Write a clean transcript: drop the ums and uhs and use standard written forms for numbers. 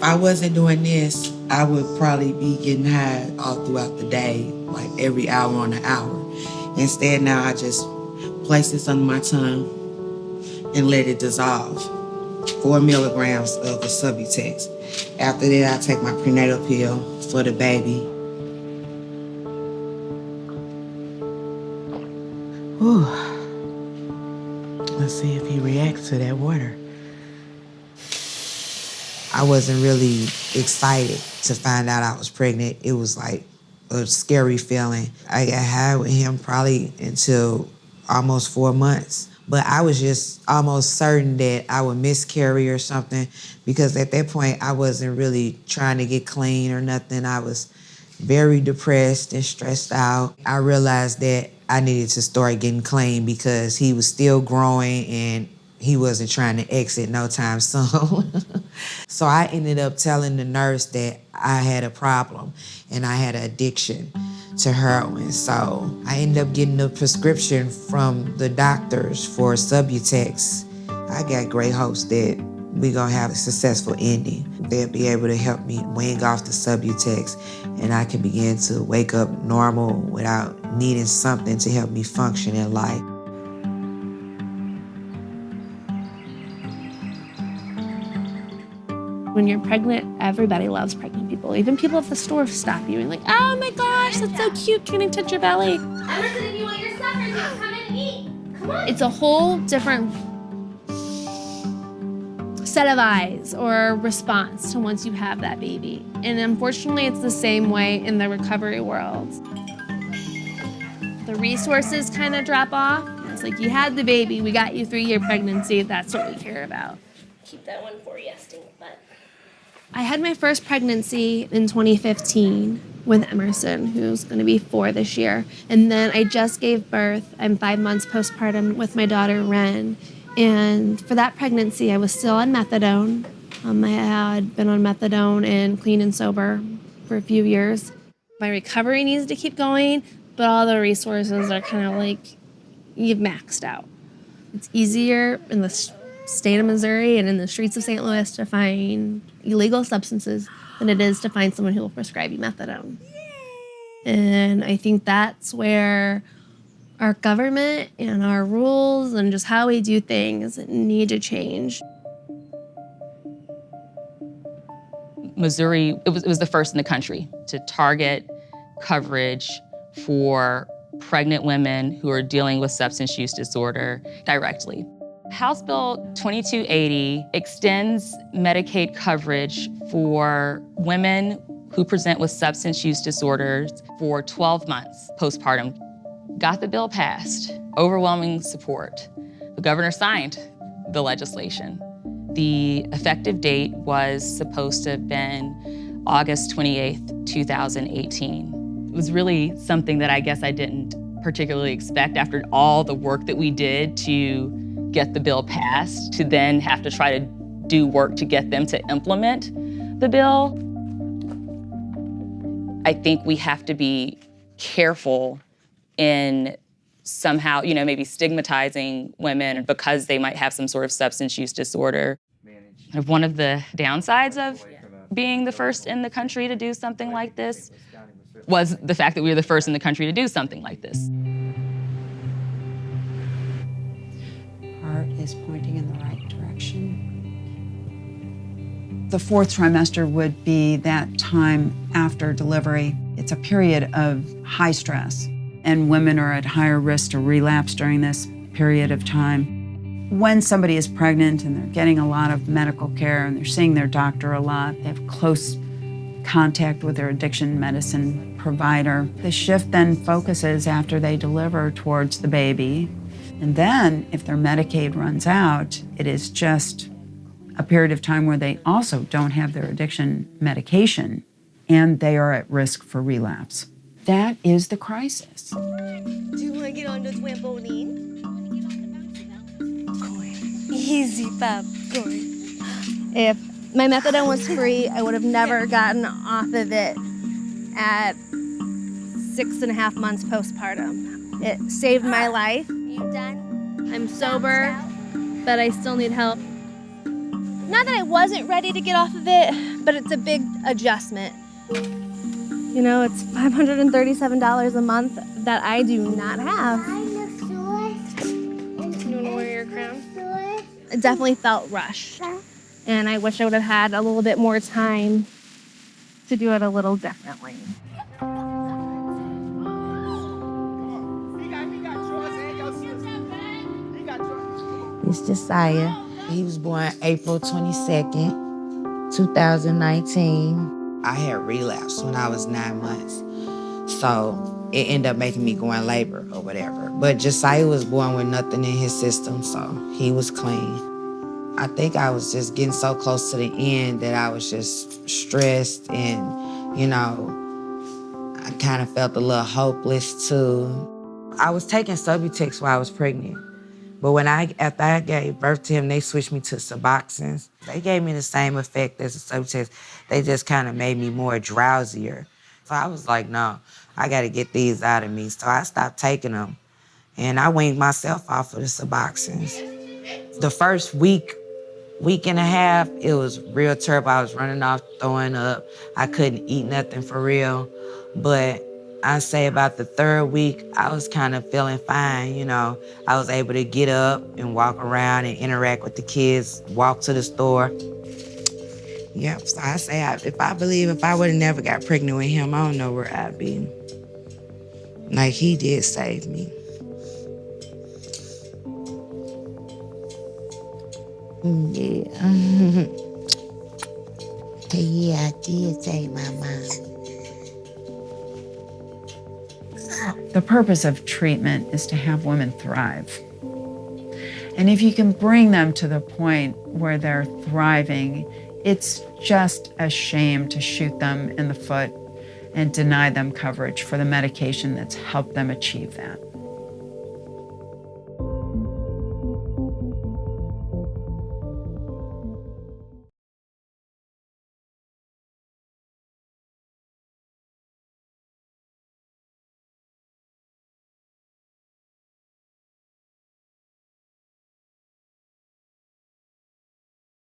I wasn't doing this, I would probably be getting high all throughout the day, like every hour on the hour. Instead, now I just place this under my tongue and let it dissolve. 4 milligrams of the Subutex. After that, I take my prenatal pill for the baby. Whew. Let's see if he reacts to that water. I wasn't really excited to find out I was pregnant. It was like a scary feeling. I got high with him probably until almost 4 months. But I was just almost certain that I would miscarry or something, because at that point I wasn't really trying to get clean or nothing. I was very depressed and stressed out. I realized that I needed to start getting clean because he was still growing and he wasn't trying to exit no time soon. So I ended up telling the nurse that I had a problem and I had an addiction to heroin. So I ended up getting a prescription from the doctors for Subutex. I got great hopes that we're gonna have a successful ending. They'll be able to help me wing off the Subutex and I can begin to wake up normal without needing something to help me function in life. When you're pregnant, everybody loves pregnant people. Even people at the store stop you and like, oh my gosh, that's so cute. Can I touch your belly? Emerson, if you want your supper, just come in and eat. Come on. It's a whole different set of eyes or response to once you have that baby. And unfortunately, it's the same way in the recovery world. The resources kind of drop off. It's like, you had the baby, we got you through your pregnancy, that's what we care about. Keep that one for you, stink butt. I had my first pregnancy in 2015 with Emerson, who's going to be 4 this year. And then I just gave birth. I'm 5 months postpartum with my daughter, Ren. And for that pregnancy, I was still on methadone. I had been on methadone and clean and sober for a few years. My recovery needs to keep going, but all the resources are kind of like, you've maxed out. It's easier in the state of Missouri and in the streets of St. Louis to find illegal substances than it is to find someone who will prescribe you methadone. And I think that's where our government and our rules and just how we do things need to change. Missouri, it was the first in the country to target coverage for pregnant women who are dealing with substance use disorder directly. House Bill 2280 extends Medicaid coverage for women who present with substance use disorders for 12 months postpartum. Got the bill passed, overwhelming support. The governor signed the legislation. The effective date was supposed to have been August 28th, 2018. It was really something that I guess I didn't particularly expect after all the work that we did to get the bill passed, to then have to try to do work to get them to implement the bill. I think we have to be careful in somehow, maybe stigmatizing women because they might have some sort of substance use disorder. One of the downsides of being the first in the country to do something like this was the fact that we were the first in the country to do something like this. Heart is pointing in the right direction. The 4th trimester would be that time after delivery. It's a period of high stress, and women are at higher risk to relapse during this period of time. When somebody is pregnant and they're getting a lot of medical care and they're seeing their doctor a lot, they have close contact with their addiction medicine provider, the shift then focuses after they deliver towards the baby. And then, if their Medicaid runs out, it is just a period of time where they also don't have their addiction medication and they are at risk for relapse. That is the crisis. Do you want to get on the trampoline? Easy, popcorn. If my methadone was free, I would have never gotten off of it at 6.5 months postpartum. It saved my life. You done? I'm sober, but I still need help. Not that I wasn't ready to get off of it, but it's a big adjustment. You know, it's $537 a month that I do not have. You want to wear your crown? It definitely felt rushed. And I wish I would have had a little bit more time to do it a little differently. It's Josiah. He was born April 22nd, 2019. I had relapse when I was 9 months. So it ended up making me go in labor or whatever. But Josiah was born with nothing in his system, so he was clean. I think I was just getting so close to the end that I was just stressed and, you know, I kind of felt a little hopeless too. I was taking Subutex while I was pregnant. But after I gave birth to him, they switched me to Suboxones. They gave me the same effect as the Subutex. They just kind of made me more drowsier. So I was like, no, I got to get these out of me. So I stopped taking them. And I weaned myself off of the Suboxones. The first week and a half, it was real terrible. I was running off, throwing up. I couldn't eat nothing for real. But I'd say about the third week, I was kind of feeling fine, you know. I was able to get up and walk around and interact with the kids, walk to the store. Yep, so I say if I would have never got pregnant with him, I don't know where I'd be. Like, he did save me. Yeah. Yeah, I did save my mom. The purpose of treatment is to have women thrive. And if you can bring them to the point where they're thriving, it's just a shame to shoot them in the foot and deny them coverage for the medication that's helped them achieve that.